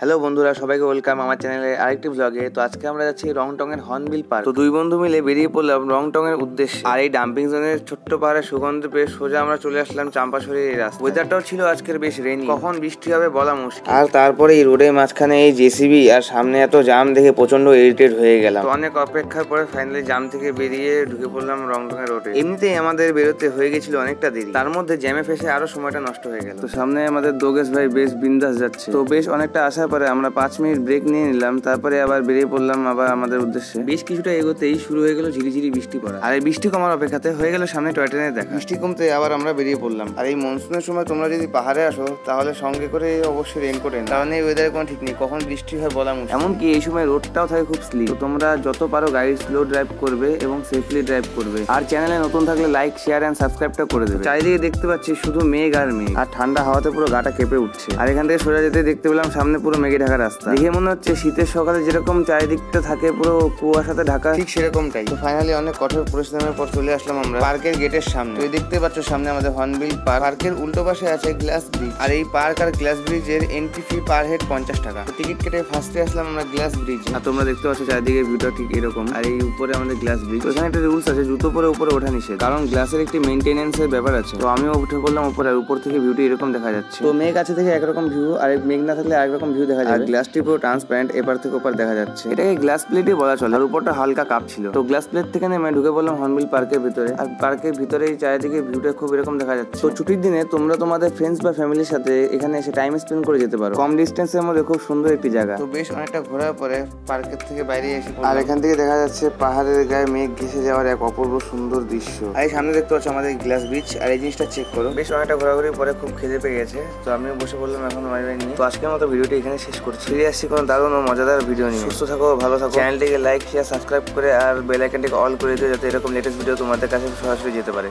Hello বন্ধুরা, সবাইকে welcome আমার চ্যানেলে আরেকটি ব্লগে। তো আজকে আমরা যাচ্ছি রংটং এর হর্নবিল পার্ক। তো দুই বন্ধু মিলে বেরিয়ে পড়লাম রংটং এর উদ্দেশ্যে। আর এই ডাম্পিং জোনের ছোট্ট পাহাড়ের সুগন্ধ পেয়ে সোজা আমরা চলে আসলাম চাম্পাশরীর এই রাস্তা। ওয়েদারটাও ছিল আজকের বেশ রেনি, কখন বৃষ্টি হবে বলা মুশকিল। আর তারপরে এই রোডের মাঝখানে এই জেসিবি আর সামনে এত জাম দেখে প্রচন্ড ইরিটেট হয়ে গেলাম। তো অনেক অপেক্ষার পরে ফাইনালি জাম থেকে বেরিয়ে ঢুকে পড়লাম রংটং এর রোডে। এমনিতেই আমাদের বেরোতে হয়ে গেছিল অনেকটা দেরি, তার মধ্যে জ্যামে ফেসে আরো সময়টা নষ্ট হয়ে গেল। তো সামনে আমাদের দোগেশ ভাই বেশ বিন্দাস যাচ্ছে। তো বেশ অনেকটা আসার পরে আমরা 5 মিনিট ব্রেক নিয়ে নিলাম, তারপরে আবার বেরিয়ে পড়লাম আবার আমাদের উদ্দেশ্যে। বেশ কিছুটা এগোতেই শুরু হয়ে গেল ঝিরিঝিরি বৃষ্টি পড়া। আর এই বৃষ্টি কমার অপেক্ষাতে হয়ে গেল সামনে টয় ট্রেনের দেখা। বৃষ্টি কমতে আবার আমরা বেরিয়ে পড়লাম। আর এই মনসুনের সময় তোমরা যদি পাহাড়ে আসো তাহলে সঙ্গে করে অবশ্যই রেনকোট এনো, কারণ এই ওয়েদারের কোনো ঠিক নেই কখন বৃষ্টি হয় বলা মুশকিল। এমনকি এই সময় রোডটাও থাকে খুব স্লিপ। তো তোমরা যত পারো গাড়ি স্লো ড্রাইভ করবে এবং সেফলি ড্রাইভ করবে। আর চ্যানেলে নতুন থাকলে লাইক, শেয়ার এন্ড সাবস্ক্রাইবটা করে দেবে। চারিদিকে দেখতে পাচ্ছি শুধু মেঘ আর মেঘ, আর ঠান্ডা হাওয়াতে পুরো গাটা কেঁপে উঠছে। আর এখান থেকে সোজা যেতে দেখতে পেলাম সামনে পুরো মেঘে ঢাকা রাস্তা। দেখে মনে হচ্ছে শীতের সকালে যেরকম চারিদিকটা থাকে পুরো কুয়াশাতে ঢাকা, ঠিক সেরকমটাই। তো ফাইনালি অনেক কঠোর পরিশ্রমের পর চলে আসলাম আমরা পার্কের গেটের সামনে। তো দেখতে পাচ্ছ সামনে আমাদের হর্নবিল পার্ক। পার্কের উল্টো পাশে আছে গ্লাস ব্রিজ। আর এই পার্ক আর গ্লাস ব্রিজের এন্ট্রি ফি পার হেড 50 টাকা। তো টিকিট কেটে ফার্স্টে আসলাম আমরা গ্লাস ব্রিজ। আর তোমরা দেখতে পাচ্ছ চারিদিকে ভিউটা ঠিক এরকম। আর এই উপরে আমাদের গ্লাস ব্রিজ। এখানে একটা রুলস আছে, জুতো পরে উপরে ওঠা নিষেধ, কারণ গ্লাসের একটি মেইনটেনেন্স এর ব্যাপার আছে। তো আমিও উঠে পড়লাম উপরে, আর উপর থেকে ভিউটি এরকম দেখা যাচ্ছে। তো মেঘ আছে থেকে একরকম ভিউ, আর মেঘ না থাকলে আরেক রকম ভিউ দেখা যায়। আর গ্লাসটি পুরো ট্রান্সপারেন্ট, এপার থেকে ওপার দেখা যাচ্ছে। এটাকে গ্লাস প্লেটই বলা চলে। আর উপরটা হালকা কাপ ছিল। তো গ্লাস প্লেট থেকে নেমে ঢুকে পড়লাম হর্নবিল পার্কের ভিতরে। আর পার্কের ভিতরেই চারিদিকে ভিউটা খুব এরকম দেখা যাচ্ছে। তো ছুটির দিনে তোমরা তোমাদের ফ্রেন্ডস বা ফ্যামিলির সাথে এখানে এসে টাইম স্পেন্ড করে যেতে পারো। কম ডিস্টেন্সের মধ্যে খুব সুন্দর একটি জায়গা। তো বেশ অনেকটা ঘোরার পরে পার্কের থেকে বাইরে এসে আর এখান থেকে দেখা যাচ্ছে পাহাড়ের গায়ে মেঘ ঘেসে যাওয়ার এক অপূর্ব সুন্দর দৃশ্য। আর এই সামনে দেখতে পাচ্ছ আমাদের গ্লাস ব্রিজ। আর এই জিনিসটা চেক করো, বেশ অনেকটা ঘোরাঘুরির পরে খুব খিদে পেয়ে গেছে। তো আমিও বসে বললাম এখন ওয়াইফাই নিয়ে। তো আজকের মতো ভিডিওটি এখানে শেষ করছি। ফিরে আসছি কোনো দারুণ ও মজাদার ভিডিও নিয়ে। সুস্থ থাকো, ভালো থাকো। চ্যানেলটিকে লাইক, শেয়ার, সাবস্ক্রাইব করে আর বেল আইকনটিকে অল করে দিও, যাতে এরকম লেটেস্ট ভিডিও তোমাদের কাছে সরাসরি যেতে পারে।